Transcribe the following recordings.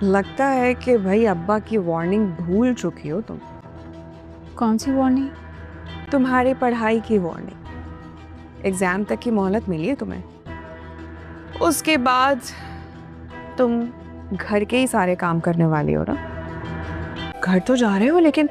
लगता है कि भाई अब्बा की वार्निंग भूल चुकी हो तुम। कौन सी वार्निंग? तुम्हारी पढ़ाई की वार्निंग। एग्जाम तक की मोहलत मिली है तुम्हें, उसके बाद तुम घर के ही सारे काम करने वाली हो ना। घर तो जा रहे हो, लेकिन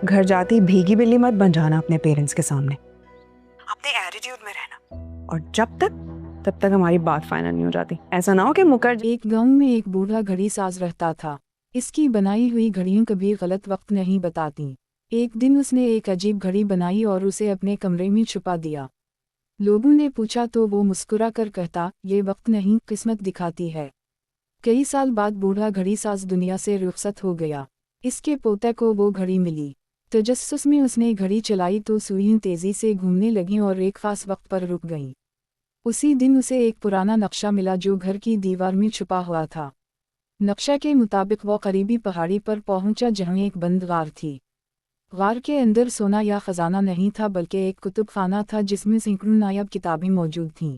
घर जाती भीगी बिल्ली मत बन जाना अपने पेरेंट्स के सामने। अपने एटीट्यूड में रहना, और तब तक हमारी बात फाइनल नहीं हो जाती। ऐसा ना हो कि मुकर एक गांव में एक बूढ़ा घड़ी साज रहता था। इसकी बनाई हुई घड़ियों कभी गलत वक्त नहीं बताती। एक दिन उसने एक अजीब घड़ी बनाई और उसे अपने कमरे में छुपा दिया। लोगों ने पूछा तो वो मुस्कुरा कर कहता, ये वक्त नहीं, किस्मत दिखाती है। कई साल बाद बूढ़ा घड़ी साज दुनिया से रुखसत हो गया। इसके पोते को वो घड़ी मिली। तजस्सुस में उसने घड़ी चलाई तो सुइयां तेजी से घूमने लगीं और एक खास वक्त पर रुक गईं। उसी दिन उसे एक पुराना नक्शा मिला जो घर की दीवार में छुपा हुआ था। नक्शा के मुताबिक वो करीबी पहाड़ी पर पहुंचा जहां एक बंद गार थी। गार के अंदर सोना या खजाना नहीं था, बल्कि एक कुतुब खाना था जिसमें सैकड़ों नायाब किताबें मौजूद थीं।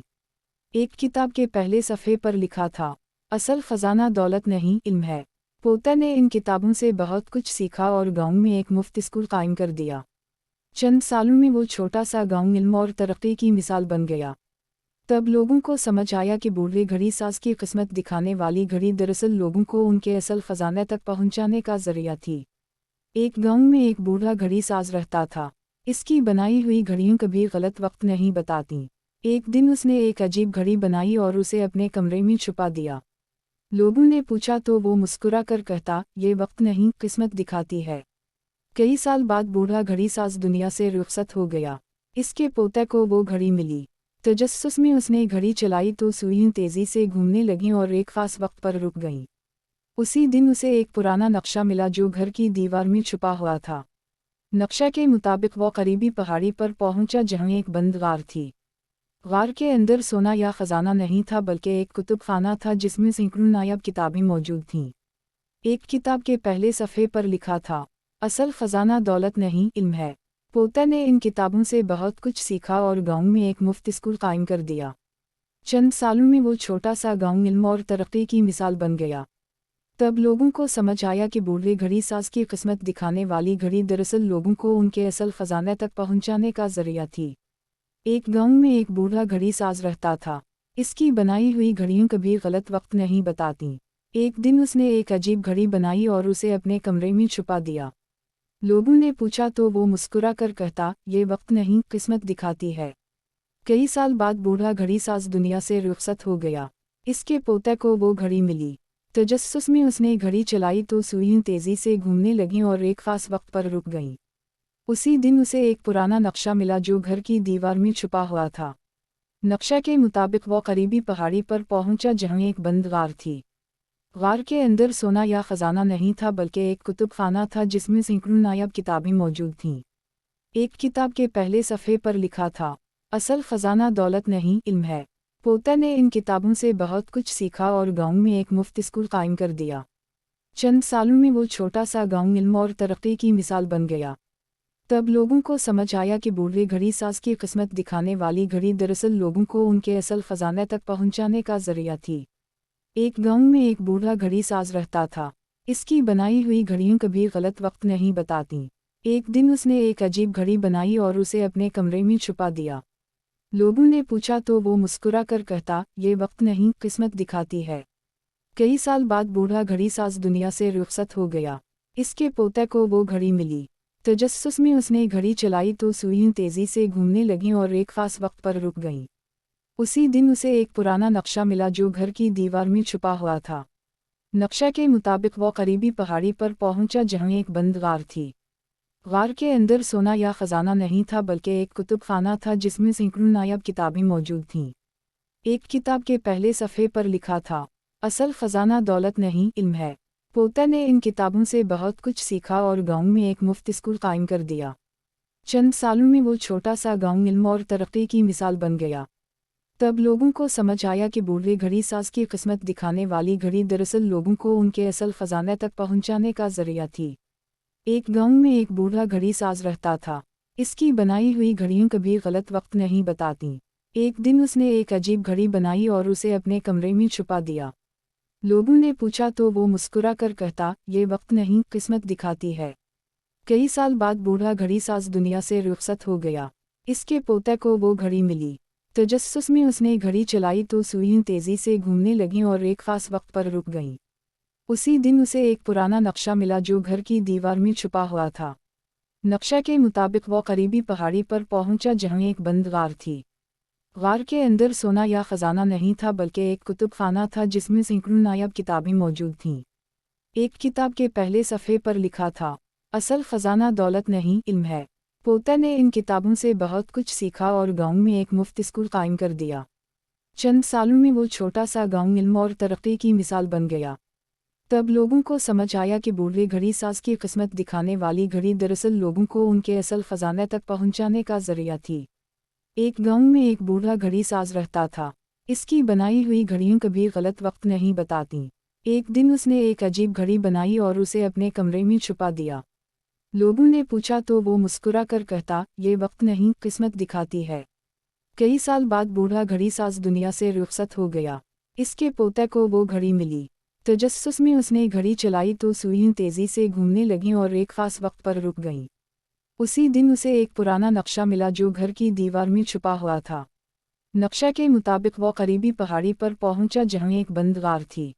एक किताब के पहले सफ़े पर लिखा था, असल खजाना दौलत नहीं, इल्म है। पोता ने इन किताबों से बहुत कुछ सीखा और गांव में एक मुफ्त स्कूल कायम कर दिया। चंद सालों में वो छोटा सा गांव इल्म और तरक्की की मिसाल बन गया। तब लोगों को समझ आया कि बूढ़े घड़ी साज की किस्मत दिखाने वाली घड़ी दरअसल लोगों को उनके असल खजाने तक पहुंचाने का जरिया थी। एक गांव में एक बूढ़ा घड़ी साज रहता था। इसकी बनाई हुई घड़ियों कभी गलत वक्त नहीं बताती। एक दिन उसने एक अजीब घड़ी बनाई और उसे अपने कमरे में छुपा दिया। लोगों ने पूछा तो वो मुस्कुरा कर कहता, ये वक्त नहीं, किस्मत दिखाती है। कई साल बाद बूढ़ा घड़ी साज दुनिया से रुखसत हो गया। इसके पोते को वो घड़ी मिली। तजस्सुस में उसने घड़ी चलाई तो सुइयां तेजी से घूमने लगीं और एक खास वक्त पर रुक गईं। उसी दिन उसे एक पुराना नक्शा मिला जो घर की दीवार में छुपा हुआ था। नक्शा के मुताबिक वो करीबी पहाड़ी पर पहुंचा जहां एक बंद गार थी। गार के अंदर सोना या खजाना नहीं था, बल्कि एक कुतुब खाना था जिसमें सैकड़ों नायाब किताबें मौजूद थीं। एक किताब के पहले सफ़े पर लिखा था, असल खजाना दौलत नहीं, इल्म है। पोता ने इन किताबों से बहुत कुछ सीखा और गांव में एक मुफ्त स्कूल कायम कर दिया। चंद सालों में वो छोटा सा गांव इल्म और तरक्की की मिसाल बन गया। तब लोगों को समझ आया कि बूढ़े घड़ी साज की किस्मत दिखाने वाली घड़ी दरअसल लोगों को उनके असल खजाने तक पहुंचाने का जरिया थी। एक गांव में एक बूढ़ा घड़ी साज रहता था। इसकी बनाई हुई घड़ियों कभी गलत वक्त नहीं बताती। एक दिन उसने एक अजीब घड़ी बनाई और उसे अपने कमरे में छुपा दिया। लोगों ने पूछा तो वो मुस्कुरा कर कहता, ये वक्त नहीं, किस्मत दिखाती है। कई साल बाद बूढ़ा घड़ी साज दुनिया से रुखसत हो गया। इसके पोते को वो घड़ी मिली। तजस्सुस में उसने घड़ी चलाई तो सुइयां तेजी से घूमने लगीं और एक खास वक्त पर रुक गईं। उसी दिन उसे एक पुराना नक्शा मिला जो घर की दीवार में छुपा हुआ था। नक्शा के मुताबिक वो करीबी पहाड़ी पर पहुंचा जहां एक बंद गार थी। गार के अंदर सोना या खजाना नहीं था, बल्कि एक कुतुब खाना था जिसमें सैकड़ों नायाब किताबें मौजूद थीं। एक किताब के पहले सफ़े पर लिखा था, असल खजाना दौलत नहीं, इल्म है। पोता ने इन किताबों से बहुत कुछ सीखा और गांव में एक मुफ्त स्कूल कायम कर दिया। चंद सालों में वो छोटा सा गांव इल्म और तरक्की की मिसाल बन गया। तब लोगों को समझ आया कि बूढ़े घड़ी साज की किस्मत दिखाने वाली घड़ी दरअसल लोगों को उनके असल खजाने तक पहुंचाने का जरिया थी। एक गांव में एक बूढ़ा घड़ी साज रहता था। इसकी बनाई हुई घड़ियों कभी गलत वक्त नहीं बताती। एक दिन उसने एक अजीब घड़ी बनाई और उसे अपने कमरे में छुपा दिया। लोगों ने पूछा तो वो मुस्कुरा कर कहता, ये वक्त नहीं, किस्मत दिखाती है। कई साल बाद बूढ़ा घड़ी साज दुनिया से रुखसत हो गया। इसके पोते को वो घड़ी मिली। तजस्सुस में उसने घड़ी चलाई तो सुइयां तेजी से घूमने लगीं और एक खास वक्त पर रुक गईं। उसी दिन उसे एक पुराना नक्शा मिला जो घर की दीवार में छुपा हुआ था। नक्शा के मुताबिक वो करीबी पहाड़ी पर पहुंचा जहां एक बंद गार थी। गार के अंदर सोना या खजाना नहीं था, बल्कि एक कुतुब खाना था जिसमें सैकड़ों नायाब किताबें मौजूद थीं। एक किताब के पहले सफ़े पर लिखा था, असल खजाना दौलत नहीं, इल्म है। पोता ने इन किताबों से बहुत कुछ सीखा और गांव में एक मुफ्त स्कूल कायम कर दिया। चंद सालों में वो छोटा सा गांव इल्म और तरक्की की मिसाल बन गया। तब लोगों को समझ आया कि बूढ़े घड़ी साज की किस्मत दिखाने वाली घड़ी दरअसल लोगों को उनके असल खजाने तक पहुंचाने का जरिया थी। एक गांव में एक बूढ़ा घड़ी साज रहता था। इसकी बनाई हुई घड़ियों कभी गलत वक्त नहीं बताती। एक दिन उसने एक अजीब घड़ी बनाई और उसे अपने कमरे में छुपा दिया। लोगों ने पूछा तो वो मुस्कुरा कर कहता, ये वक्त नहीं, किस्मत दिखाती है। कई साल बाद बूढ़ा घड़ी साज दुनिया से रुखसत हो गया। इसके पोते को वो घड़ी मिली। तजस्सुस में उसने घड़ी चलाई तो सुइयां तेजी से घूमने लगीं और एक खास वक्त पर रुक गईं। उसी दिन उसे एक पुराना नक्शा मिला जो घर की दीवार में छुपा हुआ था। नक्शा के मुताबिक वो करीबी पहाड़ी पर पहुंचा जहां एक बंद गार थी। गार के अंदर सोना या खजाना नहीं था बल्कि एक कुतुब खाना था जिसमें सैकड़ों नायाब किताबें मौजूद थीं। एक किताब के पहले सफ़े पर लिखा था, असल खजाना दौलत नहीं, इल्म है। पोता ने इन किताबों से बहुत कुछ सीखा और गांव में एक मुफ्त स्कूल कायम कर दिया। चंद सालों में वो छोटा सा गांव इल्म और तरक्की की मिसाल बन गया। तब लोगों को समझ आया कि बूढ़े घड़ी साज की किस्मत दिखाने वाली घड़ी दरअसल लोगों को उनके असल खजाने तक पहुंचाने का जरिया थी। एक गांव में एक बूढ़ा घड़ी साज रहता था। इसकी बनाई हुई घड़ियां कभी गलत वक्त नहीं बतातीं। एक दिन उसने एक अजीब घड़ी बनाई और उसे अपने कमरे में छुपा दिया। लोगों ने पूछा तो वो मुस्कुरा कर कहता, ये वक्त नहीं, किस्मत दिखाती है। कई साल बाद बूढ़ा घड़ी साज दुनिया से रुखसत हो गया। इसके पोते को वो घड़ी मिली। तजस्सुस में उसने घड़ी चलाई तो सुइयां तेजी से घूमने लगीं और एक खास वक्त पर रुक गईं। उसी दिन उसे एक पुराना नक्शा मिला जो घर की दीवार में छुपा हुआ था। नक्शा के मुताबिक वो करीबी पहाड़ी पर पहुंचा जहां एक बंद गार थी।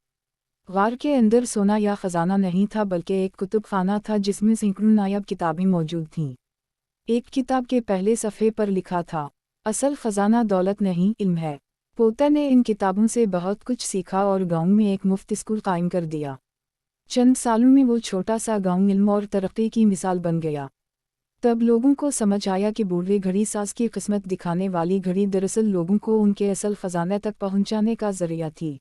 गार के अंदर सोना या खजाना नहीं था बल्कि एक कुतुब खाना था जिसमें सैकड़ों नायाब किताबें मौजूद थीं। एक किताब के पहले सफ़े पर लिखा था, असल खजाना दौलत नहीं, इल्म है। पोता ने इन किताबों से बहुत कुछ सीखा और गांव में एक मुफ्त स्कूल कायम कर दिया। चंद सालों में वो छोटा सा गांव इल्म और तरक्की की मिसाल बन गया। तब लोगों को समझ आया कि बूढ़े घड़ी साज की किस्मत दिखाने वाली घड़ी दरअसल लोगों को उनके असल खजाने तक पहुंचाने का जरिया थी।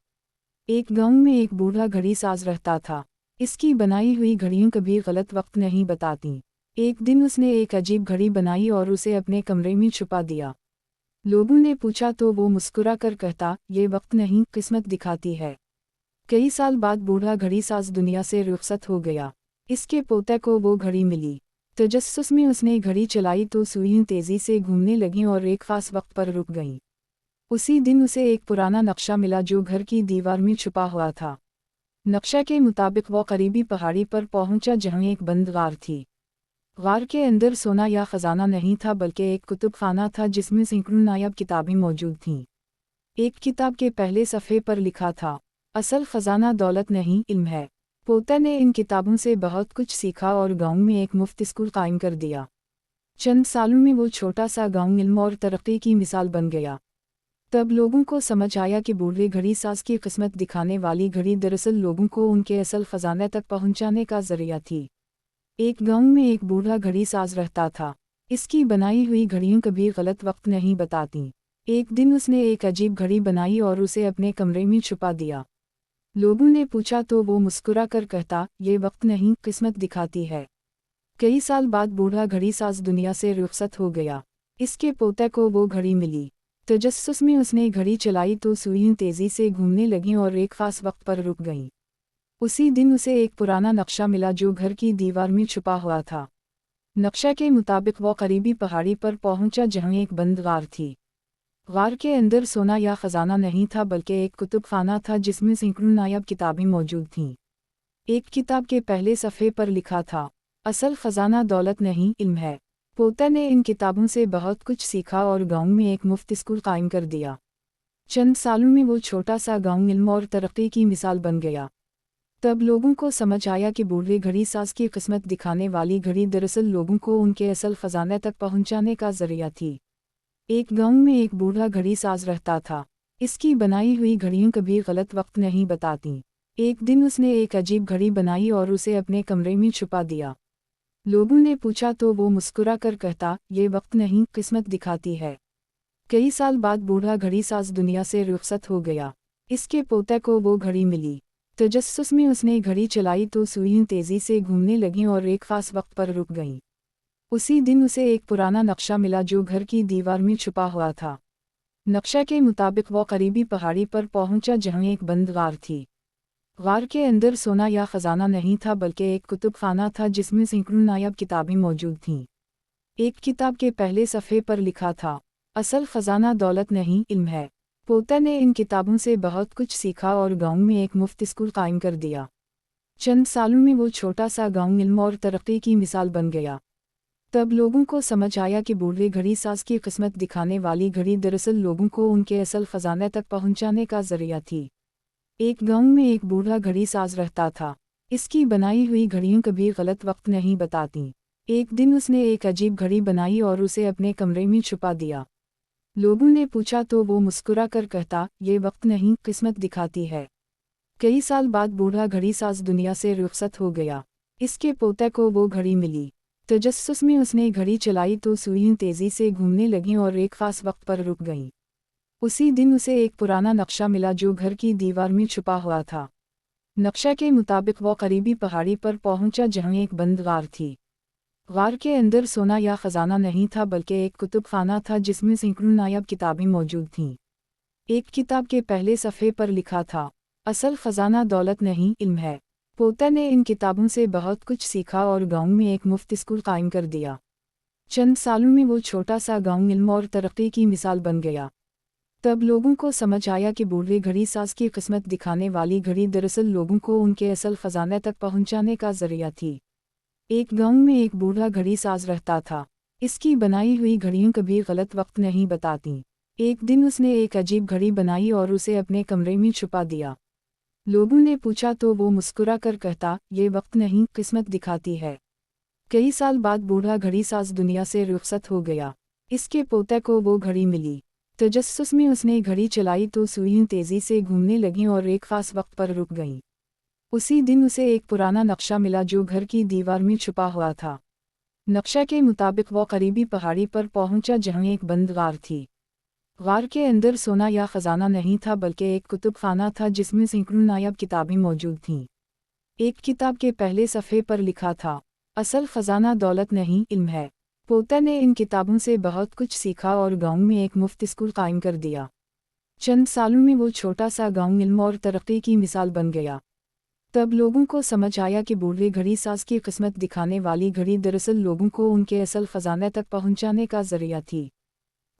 एक गांव में एक बूढ़ा घड़ी साज रहता था। इसकी बनाई हुई घड़ियां कभी गलत वक्त नहीं बतातीं। एक दिन उसने एक अजीब घड़ी बनाई और उसे अपने कमरे में छुपा दिया। लोगों ने पूछा तो वो मुस्कुरा कर कहता, ये वक्त नहीं, किस्मत दिखाती है। कई साल बाद बूढ़ा घड़ी साज दुनिया से रुखसत हो गया। इसके पोते को वो घड़ी मिली। तजस्सुस में उसने घड़ी चलाई तो सुइयां तेजी से घूमने लगीं और एक खास वक्त पर रुक गईं। उसी दिन उसे एक पुराना नक्शा मिला जो घर की दीवार में छुपा हुआ था। नक्शा के मुताबिक वो करीबी पहाड़ी पर पहुंचा जहां एक बंद गार थी। गार के अंदर सोना या खजाना नहीं था बल्कि एक कुतुब खाना था जिसमें सैकड़ों नायाब किताबें मौजूद थीं। एक किताब के पहले सफ़े पर लिखा था, असल खजाना दौलत नहीं, इल्म है। पोता ने इन किताबों से बहुत कुछ सीखा और गांव में एक मुफ्त स्कूल कायम कर दिया। चंद सालों में वो छोटा सा गांव इल्म और तरक्की की मिसाल बन गया। तब लोगों को समझ आया कि बूढ़े घड़ी साज की किस्मत दिखाने वाली घड़ी दरअसल लोगों को उनके असल खजाने तक पहुंचाने का जरिया थी। एक गांव में एक बूढ़ा घड़ी साज रहता था। इसकी बनाई हुई घड़ियां कभी गलत वक्त नहीं बतातीं। एक दिन उसने एक अजीब घड़ी बनाई और उसे अपने कमरे में छुपा दिया। लोगों ने पूछा तो वो मुस्कुरा कर कहता, ये वक्त नहीं, किस्मत दिखाती है। कई साल बाद बूढ़ा घड़ी साज दुनिया से रुखसत हो गया। इसके पोते को वो घड़ी मिली। तजस्सुस में उसने घड़ी चलाई तो सुइयां तेजी से घूमने लगीं और एक खास वक्त पर रुक गईं। उसी दिन उसे एक पुराना नक्शा मिला जो घर की दीवार में छुपा हुआ था। नक्शा के मुताबिक वो करीबी पहाड़ी पर पहुंचा जहां एक बंद गार थी। गार के अंदर सोना या खजाना नहीं था बल्कि एक कुतुब खाना था जिसमें सैकड़ों नायाब किताबें मौजूद थीं। एक किताब के पहले सफ़े पर लिखा था, असल खजाना दौलत नहीं, इल्म है। पोता ने इन किताबों से बहुत कुछ सीखा और गांव में एक मुफ्त स्कूल कायम कर दिया। चंद सालों में वो छोटा सा गांव इल्म और तरक्की की मिसाल बन गया। तब लोगों को समझ आया कि बूढ़े घड़ी साज की किस्मत दिखाने वाली घड़ी दरअसल लोगों को उनके असल खजाने तक पहुंचाने का जरिया थी। एक गांव में एक बूढ़ा घड़ी साज रहता था। इसकी बनाई हुई घड़ियां कभी गलत वक्त नहीं बतातीं। एक दिन उसने एक अजीब घड़ी बनाई और उसे अपने कमरे में छुपा दिया। लोगों ने पूछा तो वो मुस्कुरा कर कहता, ये वक्त नहीं, किस्मत दिखाती है। कई साल बाद बूढ़ा घड़ी साज दुनिया से रुखसत हो गया। इसके पोते को वो घड़ी मिली। तजस्सुस में उसने घड़ी चलाई तो सुइयां तेजी से घूमने लगीं और एक खास वक्त पर रुक गईं। उसी दिन उसे एक पुराना नक्शा मिला जो घर की दीवार में छुपा हुआ था। नक्शा के मुताबिक वो करीबी पहाड़ी पर पहुंचा जहां एक बंद गार थी। गार के अंदर सोना या खजाना नहीं था बल्कि एक कुतुब खाना था जिसमें सैकड़ों नायाब किताबें मौजूद थीं। एक किताब के पहले सफ़े पर लिखा था, असल खजाना दौलत नहीं, इल्म है। पोता ने इन किताबों से बहुत कुछ सीखा और गांव में एक मुफ्त स्कूल कायम कर दिया। चंद सालों में वो छोटा सा गांव इल्म और तरक्की की मिसाल बन गया। तब लोगों को समझ आया कि बूढ़े घड़ी साज की किस्मत दिखाने वाली घड़ी दरअसल लोगों को उनके असल खजाने तक पहुंचाने का जरिया थी। एक गांव में एक बूढ़ा घड़ी साज रहता था। इसकी बनाई हुई घड़ियां कभी गलत वक्त नहीं बताती। एक दिन उसने एक अजीब घड़ी बनाई और उसे अपने कमरे में छुपा दिया। लोगों ने पूछा तो वो मुस्कुरा कर कहता, ये वक्त नहीं, किस्मत दिखाती है। कई साल बाद बूढ़ा घड़ी साज दुनिया से रुखसत हो गया। इसके पोते को वो घड़ी मिली। तजस्सुस में उसने घड़ी चलाई तो सुइयां तेजी से घूमने लगीं और एक खास वक्त पर रुक गईं। उसी दिन उसे एक पुराना नक्शा मिला जो घर की दीवार में छुपा हुआ था। नक्शा के मुताबिक वो करीबी पहाड़ी पर पहुंचा जहां एक बंद गार थी। गार के अंदर सोना या खजाना नहीं था बल्कि एक कुतुब खाना था जिसमें सैकड़ों नायाब किताबें मौजूद थीं। एक किताब के पहले सफ़े पर लिखा था, असल खजाना दौलत नहीं, इल्म है। पोता ने इन किताबों से बहुत कुछ सीखा और गांव में एक मुफ्त स्कूल कायम कर दिया। चंद सालों में वो छोटा सा गांव इल्म और तरक्की की मिसाल बन गया। तब लोगों को समझ आया कि बूढ़े घड़ी साज की किस्मत दिखाने वाली घड़ी दरअसल लोगों को उनके असल खजाने तक पहुंचाने का जरिया थी। एक गांव में एक बूढ़ा घड़ी साज रहता था। इसकी बनाई हुई घड़ियां कभी गलत वक्त नहीं बताती। एक दिन उसने एक अजीब घड़ी बनाई और उसे अपने कमरे में छुपा दिया। लोगों ने पूछा तो वो मुस्कुरा कर कहता, ये वक्त नहीं, किस्मत दिखाती है। कई साल बाद बूढ़ा घड़ी साज दुनिया से रुखसत हो गया। इसके पोते को वो घड़ी मिली। तजस्सुस में उसने घड़ी चलाई तो सुइयां तेजी से घूमने लगीं और एक खास वक्त पर रुक गईं। उसी दिन उसे एक पुराना नक्शा मिला जो घर की दीवार में छुपा हुआ था। नक्शा के मुताबिक वो करीबी पहाड़ी पर पहुंचा जहां एक बंद गार थी। गार के अंदर सोना या खजाना नहीं था बल्कि एक कुतुब खाना था जिसमें सैकड़ों नायाब किताबें मौजूद थीं। एक किताब के पहले सफ़े पर लिखा था, असल खजाना दौलत नहीं, इल्म है। पोता ने इन किताबों से बहुत कुछ सीखा और गांव में एक मुफ्त स्कूल कायम कर दिया। चंद सालों में वो छोटा सा गांव इल्म और तरक्की की मिसाल बन गया। तब लोगों को समझ आया कि बूढ़े घड़ी साज की किस्मत दिखाने वाली घड़ी दरअसल लोगों को उनके असल खजाने तक पहुंचाने का जरिया थी।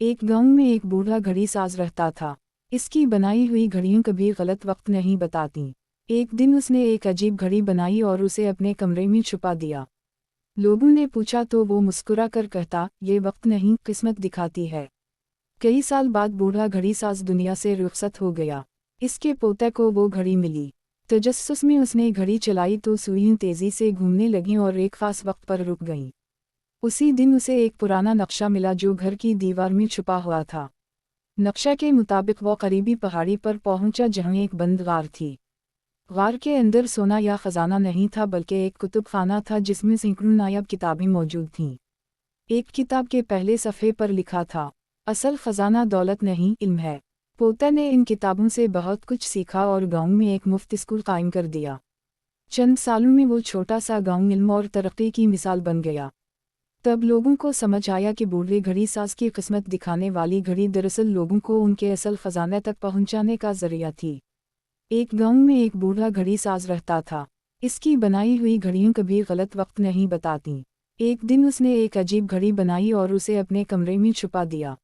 एक गांव में एक बूढ़ा घड़ी साज रहता था। इसकी बनाई हुई घड़ियां कभी गलत वक्त नहीं बताती। एक दिन उसने एक अजीब घड़ी बनाई और उसे अपने कमरे में छुपा दिया। लोगों ने पूछा तो वो मुस्कुरा कर कहता, ये वक्त नहीं, किस्मत दिखाती है। कई साल बाद बूढ़ा घड़ी साज दुनिया से रुखसत हो गया। इसके पोते को वो घड़ी मिली। तजस्सुस में उसने घड़ी चलाई तो सुइयां तेजी से घूमने लगीं और एक खास वक्त पर रुक गईं। उसी दिन उसे एक पुराना नक्शा मिला जो घर की दीवार में छुपा हुआ था। नक्शा के मुताबिक वो करीबी पहाड़ी पर पहुंचा जहां एक बंद गार थी। गार के अंदर सोना या खजाना नहीं था बल्कि एक कुतुब खाना था जिसमें सैकड़ों नायाब किताबें मौजूद थीं। एक किताब के पहले सफ़े पर लिखा था, असल खजाना दौलत नहीं, इल्म है। पोता ने इन किताबों से बहुत कुछ सीखा और गांव में एक मुफ्त स्कूल कायम कर दिया। चंद सालों में वो छोटा सा गांव इल्म और तरक्की की मिसाल बन गया। तब लोगों को समझ आया कि बूढ़े घड़ी साज की किस्मत दिखाने वाली घड़ी दरअसल लोगों को उनके असल खजाने तक पहुंचाने का जरिया थी। एक गांव में एक बूढ़ा घड़ी साज रहता था। इसकी बनाई हुई घड़ियां कभी गलत वक्त नहीं बताती। एक दिन उसने एक अजीब घड़ी बनाई और उसे अपने कमरे में छुपा दिया।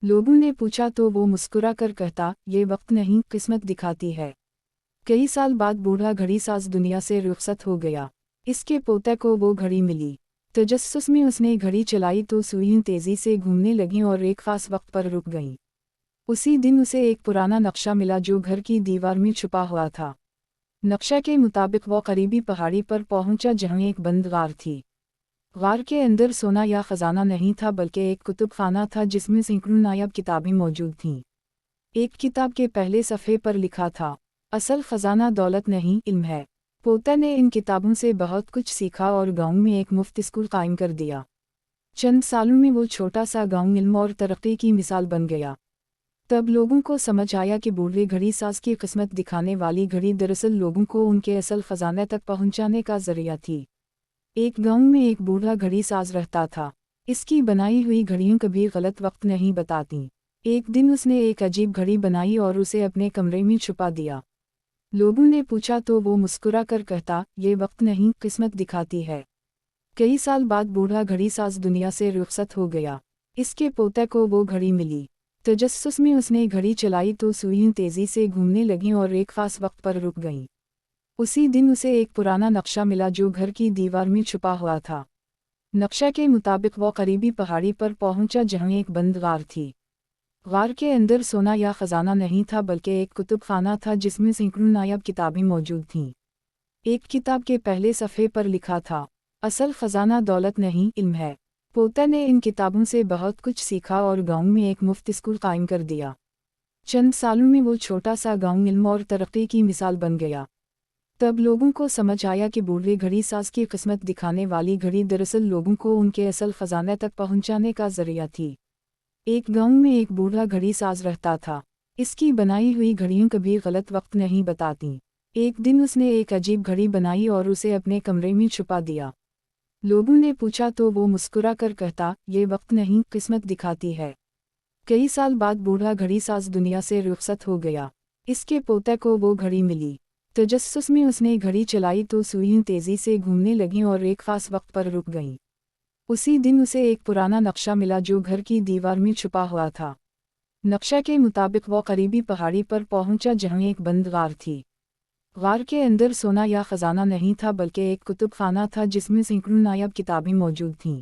लोगों ने पूछा तो वो मुस्कुरा कर कहता, ये वक्त नहीं, किस्मत दिखाती है। कई साल बाद बूढ़ा घड़ी साज दुनिया से रुखसत हो गया। इसके पोते को वो घड़ी मिली। तजस्सुस में उसने घड़ी चलाई तो सुइयां तेजी से घूमने लगीं और एक खास वक्त पर रुक गईं। उसी दिन उसे एक पुराना नक्शा मिला जो घर की दीवार में छुपा हुआ था। नक्शा के मुताबिक वो करीबी पहाड़ी पर पहुंचा जहां एक बंद गार थी। गार के अंदर सोना या खजाना नहीं था बल्कि एक कुतुब खाना था जिसमें सैकड़ों नायाब किताबें मौजूद थीं। एक किताब के पहले सफ़े पर लिखा था, असल खजाना दौलत नहीं, इल्म है। पोता ने इन किताबों से बहुत कुछ सीखा और गांव में एक मुफ्त स्कूल कायम कर दिया। चंद सालों में वो छोटा सा गांव इल्म और तरक्की की मिसाल बन गया। तब लोगों को समझ आया कि बूढ़े घड़ी साज की किस्मत दिखाने वाली घड़ी दरअसल लोगों को उनके असल खजाने तक पहुंचाने का जरिया थी। एक गांव में एक बूढ़ा घड़ी साज रहता था। इसकी बनाई हुई घड़ियां कभी गलत वक्त नहीं बताती। एक दिन उसने एक अजीब घड़ी बनाई और उसे अपने कमरे में छुपा दिया। लोगों ने पूछा तो वो मुस्कुरा कर कहता, ये वक्त नहीं, किस्मत दिखाती है। कई साल बाद बूढ़ा घड़ी साज दुनिया से रुखसत हो गया। इसके पोते को वो घड़ी मिली। तजस्सुस में उसने घड़ी चलाई तो सुइयां तेजी से घूमने लगीं और एक खास वक्त पर रुक गईं। उसी दिन उसे एक पुराना नक्शा मिला जो घर की दीवार में छुपा हुआ था। नक्शा के मुताबिक वो करीबी पहाड़ी पर पहुंचा जहां एक बंद गार थी। गार के अंदर सोना या खजाना नहीं था बल्कि एक कुतुब खाना था जिसमें सैकड़ों नायाब किताबें मौजूद थीं। एक किताब के पहले सफ़े पर लिखा था, असल खजाना दौलत नहीं इल्म है। पोता ने इन किताबों से बहुत कुछ सीखा और गांव में एक मुफ्त स्कूल कायम कर दिया। चंद सालों में वो छोटा सा गांव इल्म और तरक्की की मिसाल बन गया। तब लोगों को समझ आया कि बूढ़े घड़ी साज की किस्मत दिखाने वाली घड़ी दरअसल लोगों को उनके असल खजाने तक पहुंचाने का जरिया थी। एक गांव में एक बूढ़ा घड़ी साज रहता था। इसकी बनाई हुई घड़ियां कभी गलत वक्त नहीं बतातीं। एक दिन उसने एक अजीब घड़ी बनाई और उसे अपने कमरे में छुपा दिया। लोगों ने पूछा तो वो मुस्कुरा कर कहता, ये वक्त नहीं, किस्मत दिखाती है। कई साल बाद बूढ़ा घड़ी साज दुनिया से रुखसत हो गया। इसके पोते को वो घड़ी मिली। तजस्सुस में उसने घड़ी चलाई तो सुइयां तेजी से घूमने लगीं और एक खास वक्त पर रुक गईं। उसी दिन उसे एक पुराना नक्शा मिला जो घर की दीवार में छुपा हुआ था। नक्शा के मुताबिक वो करीबी पहाड़ी पर पहुंचा जहां एक बंद गार थी। गार के अंदर सोना या खजाना नहीं था बल्कि एक कुतुब खाना था जिसमें सैकड़ों नायाब किताबें मौजूद थीं।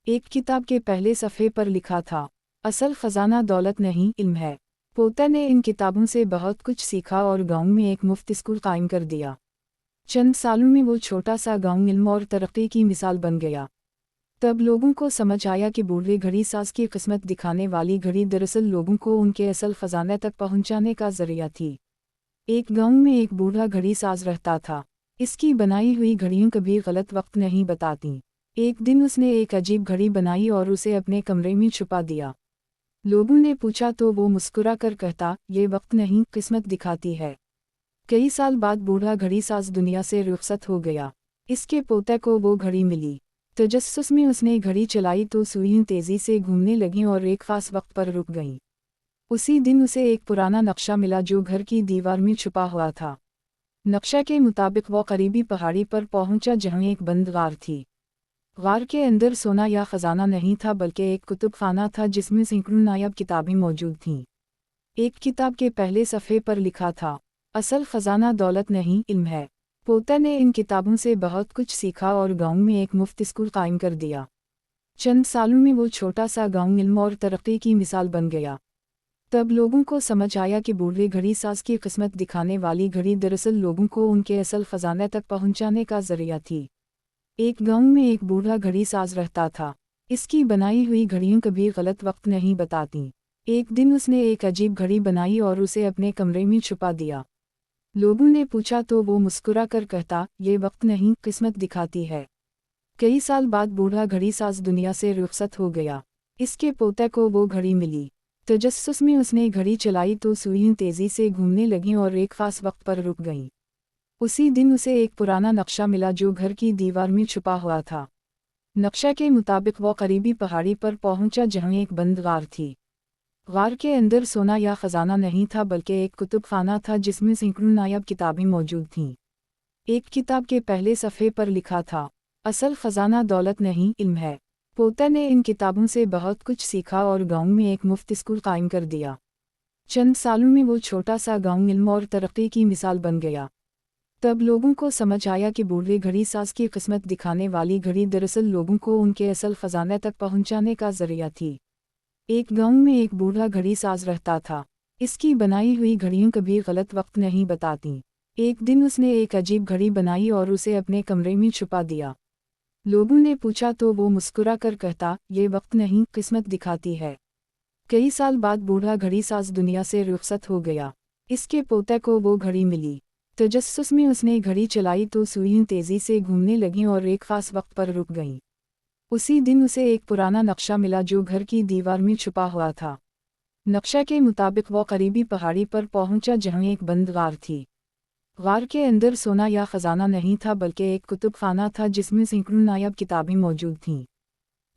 एक किताब के पहले सफ़े पर लिखा था, असल खजाना दौलत नहीं इल्म है। पोता ने इन किताबों से बहुत कुछ सीखा और गांव में एक मुफ्त स्कूल कायम कर दिया। चंद सालों में वो छोटा सा गांव इल्म और तरक्की की मिसाल बन गया। तब लोगों को समझ आया कि बूढ़े घड़ी साज की किस्मत दिखाने वाली घड़ी दरअसल लोगों को उनके असल खजाने तक पहुंचाने का जरिया थी। एक गांव में एक बूढ़ा घड़ी साज रहता था। इसकी बनाई हुई घड़ियां कभी गलत वक्त नहीं बतातीं। एक दिन उसने एक अजीब घड़ी बनाई और उसे अपने कमरे में छुपा दिया। लोगों ने पूछा तो वो मुस्कुरा कर कहता, ये वक्त नहीं, किस्मत दिखाती है। कई साल बाद बूढ़ा घड़ी साज दुनिया से रुखसत हो गया। इसके पोते को वो घड़ी मिली। तजस्सुस में उसने घड़ी चलाई तो सुइयां तेजी से घूमने लगीं और एक खास वक्त पर रुक गईं। उसी दिन उसे एक पुराना नक्शा मिला जो घर की दीवार में छुपा हुआ था। नक्शा के मुताबिक वो करीबी पहाड़ी पर पहुंचा जहां एक बंद गार थी। गार के अंदर सोना या खजाना नहीं था बल्कि एक कुतुब खाना था जिसमें सैकड़ों नायाब किताबें मौजूद थीं। एक किताब के पहले सफ़े पर लिखा था, असल खजाना दौलत नहीं इल्म है। पोता ने इन किताबों से बहुत कुछ सीखा और गांव में एक मुफ्त स्कूल कायम कर दिया। चंद सालों में वो छोटा सा गांव इल्म और तरक्की की मिसाल बन गया। तब लोगों को समझ आया कि बूढ़े घड़ी साज की किस्मत दिखाने वाली घड़ी दरअसल लोगों को उनके असल खजाने तक पहुंचाने का जरिया थी। एक गांव में एक बूढ़ा घड़ी साज रहता था। इसकी बनाई हुई घड़ियां कभी गलत वक्त नहीं बतातीं। एक दिन उसने एक अजीब घड़ी बनाई और उसे अपने कमरे में छुपा दिया। लोगों ने पूछा तो वो मुस्कुरा कर कहता, ये वक्त नहीं, किस्मत दिखाती है। कई साल बाद बूढ़ा घड़ी साज दुनिया से रुखसत हो गया। इसके पोते को वो घड़ी मिली। तजस्सुस में उसने घड़ी चलाई तो सुइयां तेजी से घूमने लगीं और एक खास वक्त पर रुक गईं। उसी दिन उसे एक पुराना नक्शा मिला जो घर की दीवार में छुपा हुआ था। नक्शा के मुताबिक वो करीबी पहाड़ी पर पहुंचा जहां एक बंद गार थी। गार के अंदर सोना या खजाना नहीं था बल्कि एक कुतुब खाना था जिसमें सैकड़ों नायाब किताबें मौजूद थीं। एक किताब के पहले सफ़े पर लिखा था, असल खजाना दौलत नहीं इल्म है। पोता ने इन किताबों से बहुत कुछ सीखा और गांव में एक मुफ्त स्कूल कायम कर दिया। चंद सालों में वो छोटा सा गांव इल्म और तरक्की की मिसाल बन गया। तब लोगों को समझ आया कि बूढ़े घड़ी साज की किस्मत दिखाने वाली घड़ी दरअसल लोगों को उनके असल खजाने तक पहुंचाने का जरिया थी। एक गांव में एक बूढ़ा घड़ी साज रहता था। इसकी बनाई हुई घड़ियां कभी गलत वक्त नहीं बतातीं। एक दिन उसने एक अजीब घड़ी बनाई और उसे अपने कमरे में छुपा दिया। लोगों ने पूछा तो वो मुस्कुरा कर कहता, ये वक्त नहीं, किस्मत दिखाती है। कई साल बाद बूढ़ा घड़ी साज दुनिया से रुखसत हो गया। इसके पोते को वो घड़ी मिली। तजस्सुस में उसने घड़ी चलाई तो सुइयां तेजी से घूमने लगीं और एक खास वक्त पर रुक गईं। उसी दिन उसे एक पुराना नक्शा मिला जो घर की दीवार में छुपा हुआ था। नक्शा के मुताबिक वो करीबी पहाड़ी पर पहुंचा जहां एक बंद गार थी। गार के अंदर सोना या खजाना नहीं था बल्कि एक कुतुब खाना था जिसमें सैकड़ों नायाब किताबें मौजूद थीं।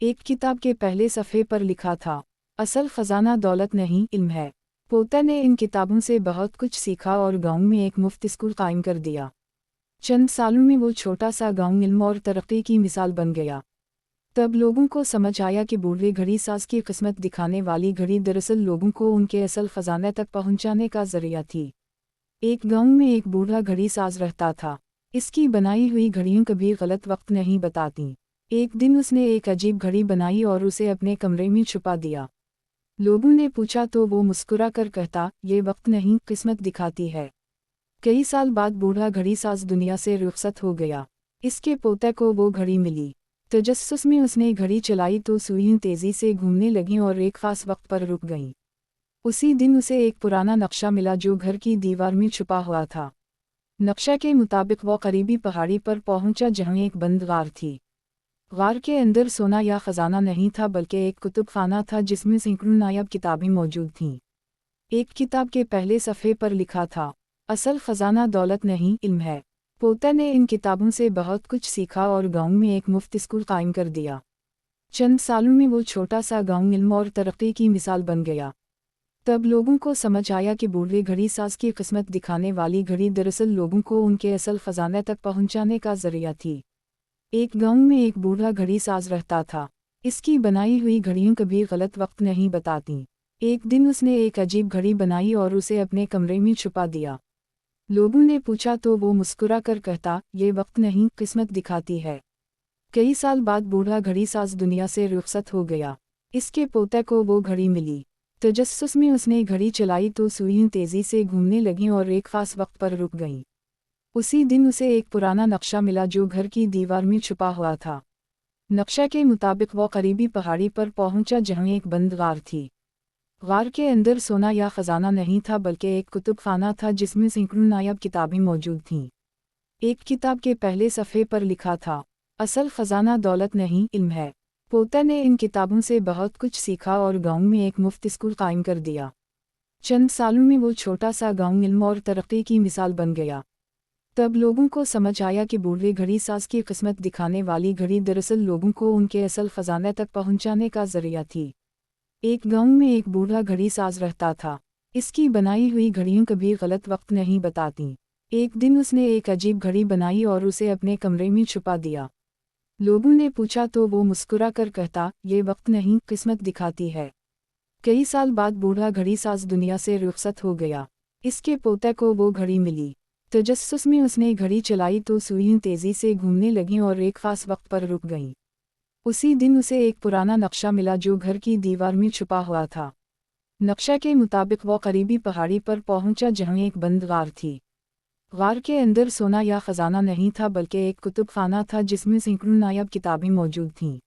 एक किताब के पहले सफ़े पर लिखा था, असल खजाना दौलत नहीं इल्म है। पोता ने इन किताबों से बहुत कुछ सीखा और गांव में एक मुफ्त स्कूल कायम कर दिया। चंद सालों में वो छोटा सा गांव इल्म और तरक्की की मिसाल बन गया। तब लोगों को समझ आया कि बूढ़े घड़ी साज की किस्मत दिखाने वाली घड़ी दरअसल लोगों को उनके असल खजाने तक पहुंचाने का जरिया थी। एक गांव में एक बूढ़ा घड़ी साज रहता था। इसकी बनाई हुई घड़ियां कभी गलत वक्त नहीं बताती। एक दिन उसने एक अजीब घड़ी बनाई और उसे अपने कमरे में छुपा दिया। लोगों ने पूछा तो वो मुस्कुरा कर कहता, ये वक्त नहीं, किस्मत दिखाती है। कई साल बाद बूढ़ा घड़ी साज दुनिया से रुखसत हो गया। इसके पोते को वो घड़ी मिली। तजस्सुस में उसने घड़ी चलाई तो सुइयां तेजी से घूमने लगीं और एक खास वक्त पर रुक गईं। उसी दिन उसे एक पुराना नक्शा मिला जो घर की दीवार में छुपा हुआ था। नक्शे के मुताबिक वो करीबी पहाड़ी पर पहुंचा जहां एक बंद गार थी। गार के अंदर सोना या खजाना नहीं था बल्कि एक कुतुब खाना था जिसमें सैकड़ों नायाब किताबें मौजूद थीं। एक किताब के पहले सफ़े पर लिखा था, असल खजाना दौलत नहीं, इल्म है। पोते ने इन किताबों से बहुत कुछ सीखा और गांव में एक मुफ्त स्कूल कायम कर दिया। चंद सालों में वो छोटा सा गांव इल्म और तरक्की की मिसाल बन गया। तब लोगों को समझ आया कि बूढ़े घड़ी साज की किस्मत दिखाने वाली घड़ी दरअसल लोगों को उनके असल खजाने तक पहुंचाने का जरिया थी। एक गांव में एक बूढ़ा घड़ी साज रहता था। इसकी बनाई हुई घड़ियां कभी गलत वक्त नहीं बताती। एक दिन उसने एक अजीब घड़ी बनाई और उसे अपने कमरे में छुपा दिया। लोगों ने पूछा तो वो मुस्कुरा कर कहता, ये वक्त नहीं, किस्मत दिखाती है। कई साल बाद बूढ़ा घड़ी साज दुनिया से रुखसत हो गया। इसके पोते को वो घड़ी मिली। तजस्सुस में उसने घड़ी चलाई तो सुइयां तेजी से घूमने लगीं और एक खास वक्त पर रुक गईं। उसी दिन उसे एक पुराना नक्शा मिला जो घर की दीवार में छुपा हुआ था। नक्शे के मुताबिक वो करीबी पहाड़ी पर पहुंचा जहां एक बंद गार थी। गार के अंदर सोना या खजाना नहीं था बल्कि एक कुतुब खाना था जिसमें सैकड़ों नायाब किताबें मौजूद थीं। एक किताब के पहले सफ़े पर लिखा था, असल खजाना दौलत नहीं, इल्म है। पोते ने इन किताबों से बहुत कुछ सीखा और गांव में एक मुफ्त स्कूल कायम कर दिया। चंद सालों में वो छोटा सा गांव इल्म और तरक्की की मिसाल बन गया। तब लोगों को समझ आया कि बूढ़े घड़ी साज की किस्मत दिखाने वाली घड़ी दरअसल लोगों को उनके असल खजाने तक पहुंचाने का जरिया थी। एक गांव में एक बूढ़ा घड़ी साज रहता था। इसकी बनाई हुई घड़ियां कभी गलत वक्त नहीं बताती। एक दिन उसने एक अजीब घड़ी बनाई और उसे अपने कमरे में छुपा दिया। लोगों ने पूछा तो वो मुस्कुरा कर कहता, ये वक्त नहीं, किस्मत दिखाती है। कई साल बाद बूढ़ा घड़ी साज दुनिया से रुखसत हो गया। इसके पोते को वो घड़ी मिली। तजस्सुस में उसने घड़ी चलाई तो सुइयां तेजी से घूमने लगीं और एक खास वक्त पर रुक गईं। उसी दिन उसे एक पुराना नक्शा मिला जो घर की दीवार में छुपा हुआ था। नक्शे के मुताबिक वो करीबी पहाड़ी पर पहुंचा जहां एक बंद गार थी। गार के अंदर सोना या खजाना नहीं था बल्कि एक कुतुब खाना था जिसमें सैकड़ों नायाब किताबें मौजूद थीं।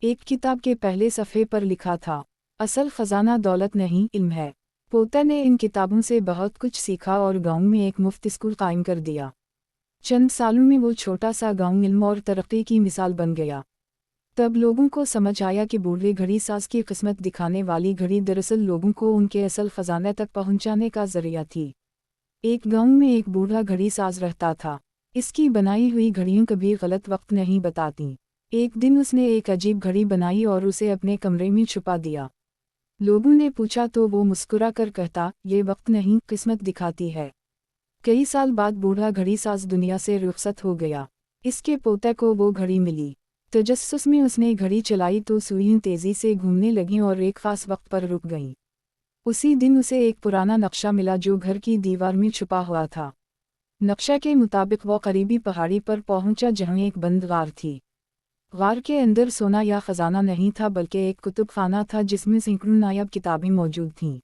एक किताब के पहले सफ़े पर लिखा था, असल खजाना दौलत नहीं, इल्म है। पोते ने इन किताबों से बहुत कुछ सीखा और गांव में एक मुफ्त स्कूल कायम कर दिया। चंद सालों में वो छोटा सा गांव इल्म और तरक्की की मिसाल बन गया। तब लोगों को समझ आया कि बूढ़े घड़ी साज की किस्मत दिखाने वाली घड़ी दरअसल लोगों को उनके असल खजाने तक पहुंचाने का जरिया थी। एक गांव में एक बूढ़ा घड़ी साज रहता था। इसकी बनाई हुई घड़ियां कभी गलत वक्त नहीं बताती। एक दिन उसने एक अजीब घड़ी बनाई और उसे अपने कमरे में छुपा दिया। लोगों ने पूछा तो वो मुस्कुरा कर कहता, ये वक्त नहीं, किस्मत दिखाती है। कई साल बाद बूढ़ा घड़ी साज दुनिया से रुखसत हो गया। इसके पोते को वो घड़ी मिली। तजस्सुस में उसने घड़ी चलाई तो सुइयां तेजी से घूमने लगीं और एक खास वक्त पर रुक गईं। उसी दिन उसे एक पुराना नक्शा मिला जो घर की दीवार में छुपा हुआ था। नक्शे के मुताबिक वो करीबी पहाड़ी पर पहुंचा जहां एक बंद गार थी। गार के अंदर सोना या खजाना नहीं था बल्कि एक कुतुब खाना था जिसमें सैकड़ों नायाब किताबें मौजूद थीं।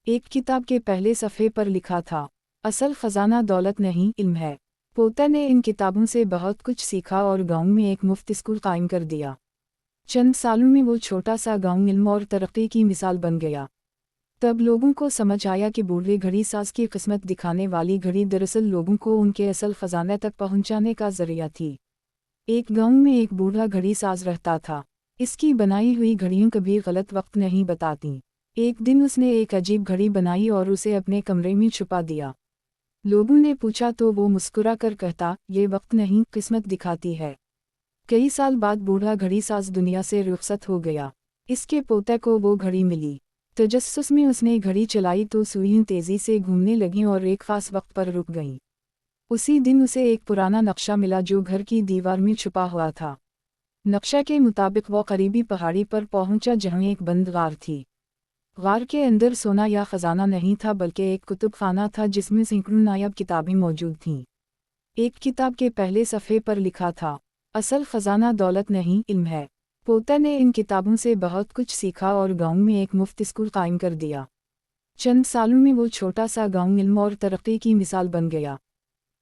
एक किताब के पहले सफ़े पर लिखा था, असल खजाना दौलत नहीं, इल्म है। पोते ने इन किताबों से बहुत कुछ सीखा और गांव में एक मुफ्त स्कूल कायम कर दिया। चंद सालों में वो छोटा सा गांव इल्म और तरक्की की मिसाल बन गया। तब लोगों को समझ आया कि बूढ़े घड़ी साज की किस्मत दिखाने वाली घड़ी दरअसल लोगों को उनके असल खजाने तक पहुंचाने का जरिया थी। एक गांव में एक बूढ़ा घड़ी साज रहता था। इसकी बनाई हुई घड़ियां कभी गलत वक्त नहीं बताती। एक दिन उसने एक अजीब घड़ी बनाई और उसे अपने कमरे में छुपा दिया। लोगों ने पूछा तो वो मुस्कुरा कर कहता, ये वक्त नहीं, किस्मत दिखाती है। कई साल बाद बूढ़ा घड़ी साज दुनिया से रुखसत हो गया। इसके पोते को वो घड़ी मिली। तजस्सुस में उसने घड़ी चलाई तो सुइयां तेजी से घूमने लगीं और एक खास वक्त पर रुक गईं। उसी दिन उसे एक पुराना नक्शा मिला जो घर की दीवार में छुपा हुआ था। नक्शा के मुताबिक वो करीबी पहाड़ी पर पहुंचा जहां एक बंद गार थी। गार के अंदर सोना या खजाना नहीं था बल्कि एक कुतुब खाना था जिसमें सैकड़ों नायाब किताबें मौजूद थीं। एक किताब के पहले सफ़े पर लिखा था, असल खजाना दौलत नहीं इल्म है। पोता ने इन किताबों से बहुत कुछ सीखा और गांव में एक मुफ्त स्कूल कायम कर दिया। चंद सालों में वो छोटा सा गांव इल्म और तरक्की की मिसाल बन गया।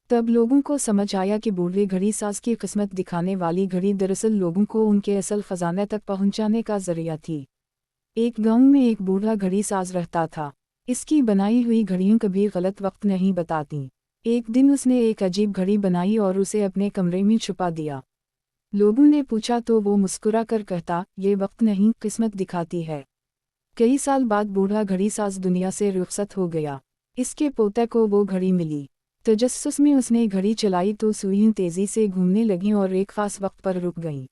तब लोगों को समझ आया कि बूढ़े घड़ी साज की किस्मत दिखाने वाली घड़ी दरअसल लोगों को उनके असल खजाने तक पहुंचाने का जरिया थी। एक गांव में एक बूढ़ा घड़ी साज रहता था। इसकी बनाई हुई घड़ियां कभी गलत वक्त नहीं बताती। एक दिन उसने एक अजीब घड़ी बनाई और उसे अपने कमरे में छुपा दिया। लोगों ने पूछा तो वो मुस्कुरा कर कहता, ये वक्त नहीं, किस्मत दिखाती है। कई साल बाद बूढ़ा घड़ी साज दुनिया से रुखसत हो गया। इसके पोते को वो घड़ी मिली। तजस्सुस में उसने घड़ी चलाई तो सुइयां तेजी से घूमने लगीं और एक खास वक्त पर रुक गईं।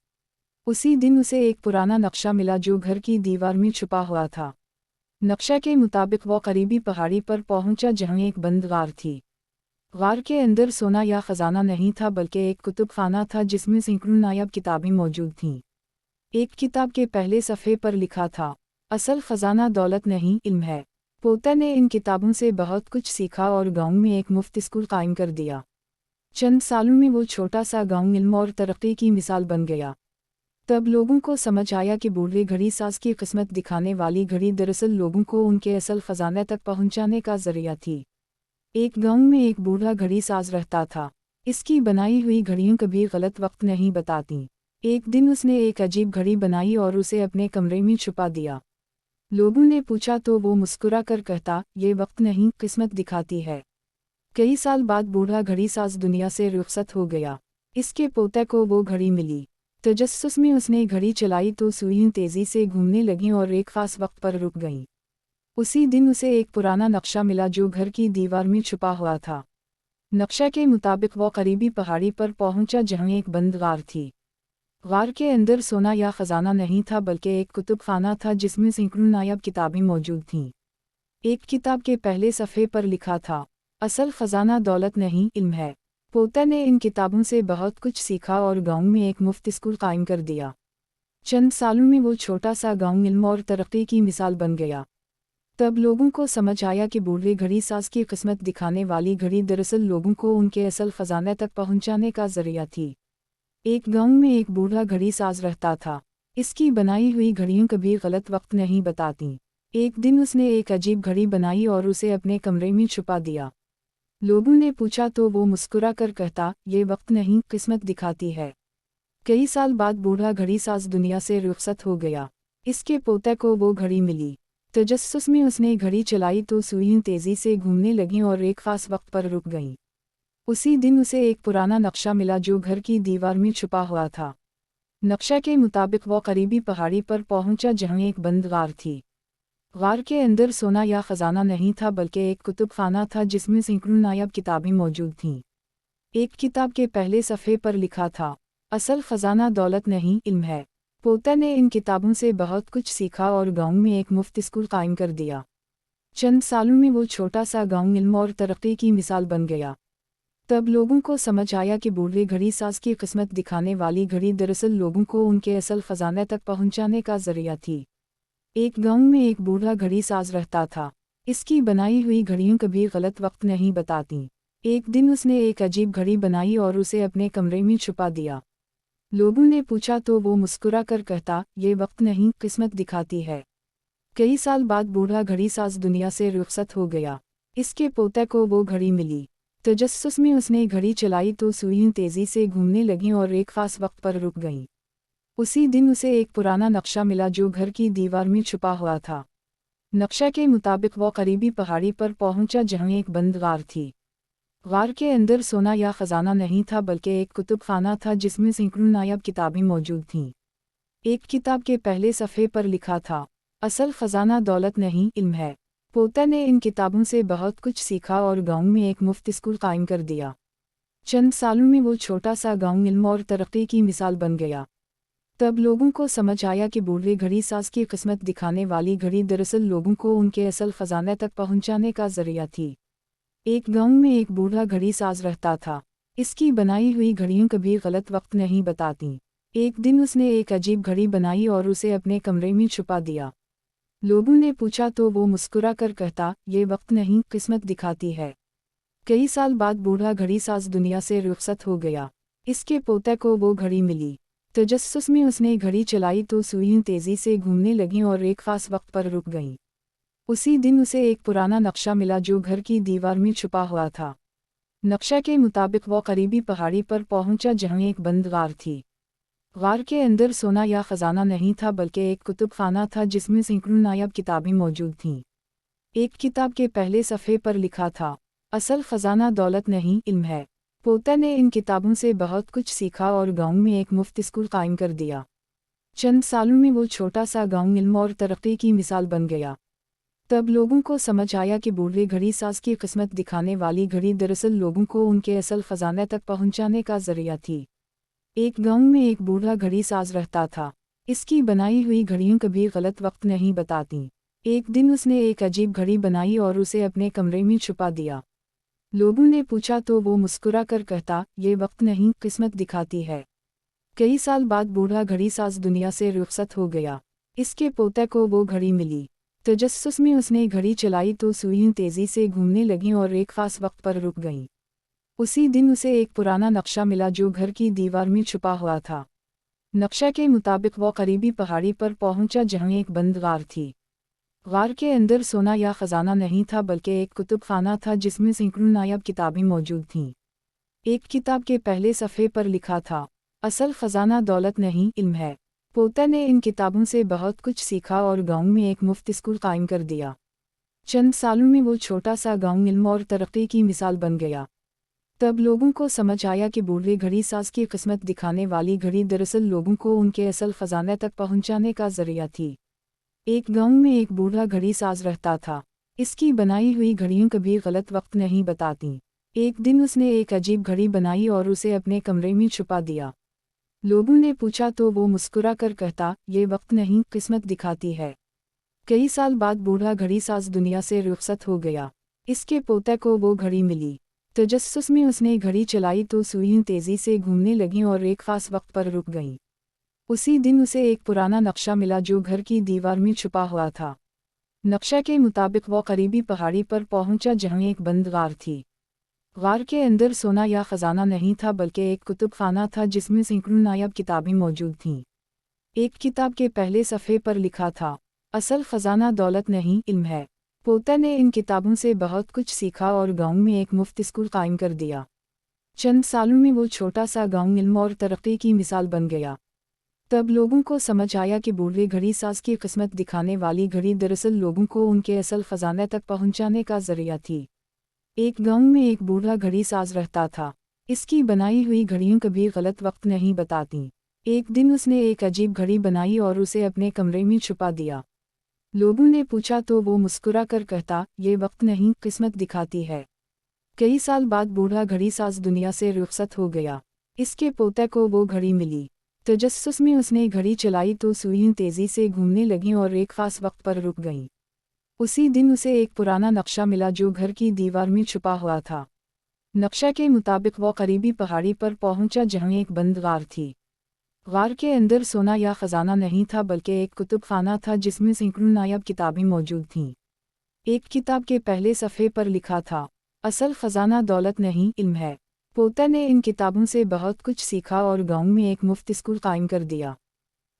उसी दिन उसे एक पुराना नक्शा मिला जो घर की दीवार में छुपा हुआ था। नक्शा के मुताबिक वो करीबी पहाड़ी पर पहुंचा जहां एक बंद गार थी। गार के अंदर सोना या खजाना नहीं था बल्कि एक कुतुब खाना था जिसमें सैकड़ों नायाब किताबें मौजूद थीं। एक किताब के पहले सफ़े पर लिखा था, असल खजाना दौलत नहीं इल्म है। पोता ने इन किताबों से बहुत कुछ सीखा और गांव में एक मुफ्त स्कूल कायम कर दिया। चंद सालों में वो छोटा सा गांव इल्म और तरक्की की मिसाल बन गया। तब लोगों को समझ आया कि बूढ़े घड़ी साज की किस्मत दिखाने वाली घड़ी दरअसल लोगों को उनके असल खजाने तक पहुंचाने का जरिया थी। एक गांव में एक बूढ़ा घड़ी साज रहता था। इसकी बनाई हुई घड़ियां कभी गलत वक्त नहीं बताती। एक दिन उसने एक अजीब घड़ी बनाई और उसे अपने कमरे में छुपा दिया। लोगों ने पूछा तो वो मुस्कुरा कर कहता, ये वक्त नहीं, किस्मत दिखाती है। कई साल बाद बूढ़ा घड़ी साज दुनिया से रुखसत हो गया। इसके पोते को वो घड़ी मिली। तजस्सुस में उसने घड़ी चलाई तो सुइयां तेजी से घूमने लगीं और एक खास वक्त पर रुक गईं। उसी दिन उसे एक पुराना नक्शा मिला जो घर की दीवार में छुपा हुआ था। नक्शा के मुताबिक वो करीबी पहाड़ी पर पहुंचा जहां एक बंद गार थी। गार के अंदर सोना या खजाना नहीं था बल्कि एक कुतुब खाना था जिसमें सैकड़ों नायाब किताबें मौजूद थीं। एक किताब के पहले सफ़े पर लिखा था, असल खजाना दौलत नहीं इल्म है। पोता ने इन किताबों से बहुत कुछ सीखा और गांव में एक मुफ्त स्कूल कायम कर दिया। चंद सालों में वो छोटा सा गांव इल्म और तरक्की की मिसाल बन गया। तब लोगों को समझ आया कि बूढ़े घड़ी साज की किस्मत दिखाने वाली घड़ी दरअसल लोगों को उनके असल खजाने तक पहुंचाने का जरिया थी। एक गांव में एक बूढ़ा घड़ी साज रहता था। इसकी बनाई हुई घड़ियां कभी गलत वक्त नहीं बताती। एक दिन उसने एक अजीब घड़ी बनाई और उसे अपने कमरे में छुपा दिया। लोगों ने पूछा तो वो मुस्कुरा कर कहता, ये वक्त नहीं, किस्मत दिखाती है। कई साल बाद बूढ़ा घड़ी साज दुनिया से रुखसत हो गया। इसके पोते को वो घड़ी मिली। तजस्सुस में उसने घड़ी चलाई तो सुइयां तेजी से घूमने लगीं और एक खास वक्त पर रुक गईं। उसी दिन उसे एक पुराना नक्शा मिला जो घर की दीवार में छुपा हुआ था। नक्शा के मुताबिक वो करीबी पहाड़ी पर पहुंचा जहां एक बंद गार थी। गार के अंदर सोना या खजाना नहीं था बल्कि एक कुतुब खाना था जिसमें सैकड़ों नायाब किताबें मौजूद थीं। एक किताब के पहले सफ़े पर लिखा था, असल खजाना दौलत नहीं इल्म है। पोता ने इन किताबों से बहुत कुछ सीखा और गांव में एक मुफ्त स्कूल कायम कर दिया। चंद सालों में वो छोटा सा गांव इल्म और तरक्की की मिसाल बन गया। तब लोगों को समझ आया कि बूढ़े घड़ी साज की किस्मत दिखाने वाली घड़ी दरअसल लोगों को उनके असल खजाने तक पहुंचाने का जरिया थी। एक गांव में एक बूढ़ा घड़ी साज रहता था। इसकी बनाई हुई घड़ियां कभी गलत वक्त नहीं बताती। एक दिन उसने एक अजीब घड़ी बनाई और उसे अपने कमरे में छुपा दिया। लोगों ने पूछा तो वो मुस्कुरा कर कहता, ये वक्त नहीं, किस्मत दिखाती है। कई साल बाद बूढ़ा घड़ी साज दुनिया से रुखसत हो गया। इसके पोते को वो घड़ी मिली। तजस्सुस में उसने घड़ी चलाई तो सुइयां तेजी से घूमने लगीं और एक खास वक्त पर रुक गईं। उसी दिन उसे एक पुराना नक्शा मिला जो घर की दीवार में छुपा हुआ था। नक्शा के मुताबिक वो करीबी पहाड़ी पर पहुंचा जहां एक बंद गार थी। गार के अंदर सोना या खजाना नहीं था बल्कि एक कुतुब खाना था जिसमें सैकड़ों नायाब किताबें मौजूद थीं। एक किताब के पहले सफ़े पर लिखा था, असल खजाना दौलत नहीं इल्म है। पोता ने इन किताबों से बहुत कुछ सीखा और गांव में एक मुफ्त स्कूल कायम कर दिया। चंद सालों में वो छोटा सा गांव इल्म और तरक्की की मिसाल बन गया। तब लोगों को समझ आया कि बूढ़े घड़ी साज की किस्मत दिखाने वाली घड़ी दरअसल लोगों को उनके असल खजाने तक पहुंचाने का जरिया थी। एक गांव में एक बूढ़ा घड़ी साज रहता था। इसकी बनाई हुई घड़ियां कभी गलत वक्त नहीं बताती। एक दिन उसने एक अजीब घड़ी बनाई और उसे अपने कमरे में छुपा दिया। लोगों ने पूछा तो वो मुस्कुरा कर कहता, ये वक्त नहीं, किस्मत दिखाती है। कई साल बाद बूढ़ा घड़ी साज दुनिया से रुखसत हो गया। इसके पोते को वो घड़ी मिली। तजस्सुस में उसने घड़ी चलाई तो सुइयां तेजी से घूमने लगीं और एक खास वक्त पर रुक गईं। उसी दिन उसे एक पुराना नक्शा मिला जो घर की दीवार में छुपा हुआ था। नक्शा के मुताबिक वो करीबी पहाड़ी पर पहुंचा जहां एक बंद गार थी। गार के अंदर सोना या खजाना नहीं था बल्कि एक कुतुब खाना था जिसमें सैकड़ों नायाब किताबें मौजूद थीं। एक किताब के पहले सफ़े पर लिखा था, असल खजाना दौलत नहीं, इल्म है। पोता ने इन किताबों से बहुत कुछ सीखा और गांव में एक मुफ्त स्कूल कायम कर दिया। चंद सालों में वो छोटा सा गांव इल्म और तरक्की की मिसाल बन गया। तब लोगों को समझ आया कि बूढ़े घड़ी साज की किस्मत दिखाने वाली घड़ी दरअसल लोगों को उनके असल खजाने तक पहुंचाने का जरिया थी। एक गांव में एक बूढ़ा घड़ी साज रहता था। इसकी बनाई हुई घड़ियां कभी गलत वक्त नहीं बतातीं। एक दिन उसने एक अजीब घड़ी बनाई और उसे अपने कमरे में छुपा दिया। लोगों ने पूछा तो वो मुस्कुरा कर कहता, ये वक्त नहीं, किस्मत दिखाती है। कई साल बाद बूढ़ा घड़ी साज दुनिया से रुखसत हो गया। इसके पोते को वो घड़ी मिली। तजस्सुस में उसने घड़ी चलाई तो सुइयां तेजी से घूमने लगीं और एक खास वक्त पर रुक गईं। उसी दिन उसे एक पुराना नक्शा मिला जो घर की दीवार में छुपा हुआ था। नक्शा के मुताबिक वो करीबी पहाड़ी पर पहुंचा जहां एक बंद गार थी। गार के अंदर सोना या खजाना नहीं था बल्कि एक कुतुब खाना था जिसमें सैकड़ों नायाब किताबें मौजूद थीं। एक किताब के पहले सफ़े पर लिखा था, असल खजाना दौलत नहीं, इल्म है। पोता ने इन किताबों से बहुत कुछ सीखा और गांव में एक मुफ्त स्कूल कायम कर दिया। चंद सालों में वो छोटा सा गांव इल्म और तरक्की की मिसाल बन गया। तब लोगों को समझ आया कि बूढ़े घड़ी साज की किस्मत दिखाने वाली घड़ी दरअसल लोगों को उनके असल खजाने तक पहुंचाने का जरिया थी। एक गांव में एक बूढ़ा घड़ी साज रहता था। इसकी बनाई हुई घड़ियां कभी गलत वक्त नहीं बतातीं। एक दिन उसने एक अजीब घड़ी बनाई और उसे अपने कमरे में छुपा दिया। लोगों ने पूछा तो वो मुस्कुरा कर कहता, ये वक्त नहीं, किस्मत दिखाती है। कई साल बाद बूढ़ा घड़ी साज दुनिया से रुखसत हो गया। इसके पोते को वो घड़ी मिली। तजस्सुस में उसने घड़ी चलाई तो सुइयां तेजी से घूमने लगीं और एक खास वक्त पर रुक गईं। उसी दिन उसे एक पुराना नक्शा मिला जो घर की दीवार में छुपा हुआ था। नक्शा के मुताबिक वो करीबी पहाड़ी पर पहुंचा जहां एक बंद गार थी। गार के अंदर सोना या खजाना नहीं था बल्कि एक कुतुब खाना था जिसमें सैकड़ों नायाब किताबें मौजूद थीं। एक किताब के पहले सफ़े पर लिखा था, असल खजाना दौलत नहीं, इल्म है। पोता ने इन किताबों से बहुत कुछ सीखा और गांव में एक मुफ्त स्कूल कायम कर दिया। चंद सालों में वो छोटा सा गांव इल्म और तरक्की की मिसाल बन गया। तब लोगों को समझ आया कि बूढ़े घड़ी साज की किस्मत दिखाने वाली घड़ी दरअसल लोगों को उनके असल खजाने तक पहुंचाने का जरिया थी। एक गांव में एक बूढ़ा घड़ी साज रहता था। इसकी बनाई हुई घड़ियां कभी गलत वक्त नहीं बतातीं। एक दिन उसने एक अजीब घड़ी बनाई और उसे अपने कमरे में छुपा दिया। लोगों ने पूछा तो वो मुस्कुरा कर कहता, ये वक्त नहीं, किस्मत दिखाती है। कई साल बाद बूढ़ा घड़ी साज दुनिया से रुखसत हो गया। इसके पोते को वो घड़ी मिली। तजस्सुस में उसने घड़ी चलाई तो सुइयां तेजी से घूमने लगीं और एक खास वक्त पर रुक गईं। उसी दिन उसे एक पुराना नक्शा मिला जो घर की दीवार में छुपा हुआ था। नक्शा के मुताबिक वो करीबी पहाड़ी पर पहुंचा जहां एक बंद गार थी। गार के अंदर सोना या खजाना नहीं था बल्कि एक कुतुब खाना था जिसमें सैकड़ों नायाब किताबें मौजूद थीं। एक किताब के पहले सफ़े पर लिखा था, असल खजाना दौलत नहीं, इल्म है। पोता ने इन किताबों से बहुत कुछ सीखा और गांव में एक मुफ्त स्कूल कायम कर दिया।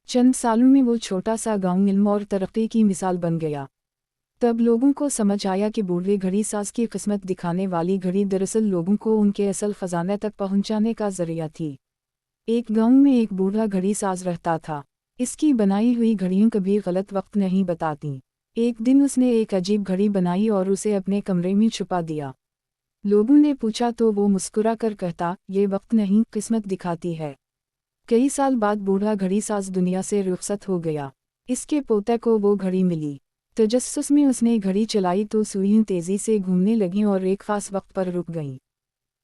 चंद सालों में वो छोटा सा गांव इल्म और तरक्की की मिसाल बन गया। तब लोगों को समझ आया कि बूढ़े घड़ी साज की किस्मत दिखाने वाली घड़ी दरअसल लोगों को उनके असल खजाने तक पहुंचाने का जरिया थी। एक गांव में एक बूढ़ा घड़ी साज रहता था। इसकी बनाई हुई घड़ियां कभी गलत वक्त नहीं बतातीं। एक दिन उसने एक अजीब घड़ी बनाई और उसे अपने कमरे में छुपा दिया। लोगों ने पूछा तो वो मुस्कुरा कर कहता, ये वक्त नहीं, किस्मत दिखाती है। कई साल बाद बूढ़ा घड़ी साज दुनिया से रुखसत हो गया। इसके पोते को वो घड़ी मिली। तजस्सुस में उसने घड़ी चलाई तो सुइयां तेजी से घूमने लगीं और एक खास वक्त पर रुक गईं।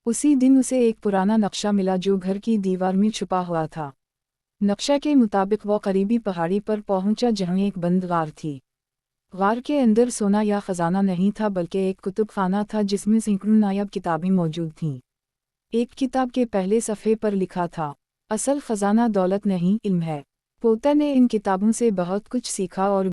उसी दिन उसे एक पुराना नक्शा मिला जो घर की दीवार में छुपा हुआ था। नक्शा के मुताबिक वो करीबी पहाड़ी पर पहुंचा जहां एक बंद गार थी। गार के अंदर सोना या खजाना नहीं था बल्कि एक कुतुब खाना था जिसमें सैकड़ों नायाब किताबें मौजूद थीं। एक किताब के पहले सफ़े पर लिखा था, اصل خزانہ دولت نہیں علم ہے۔ پوتا نے ان کتابوں سے بہت کچھ سیکھا اور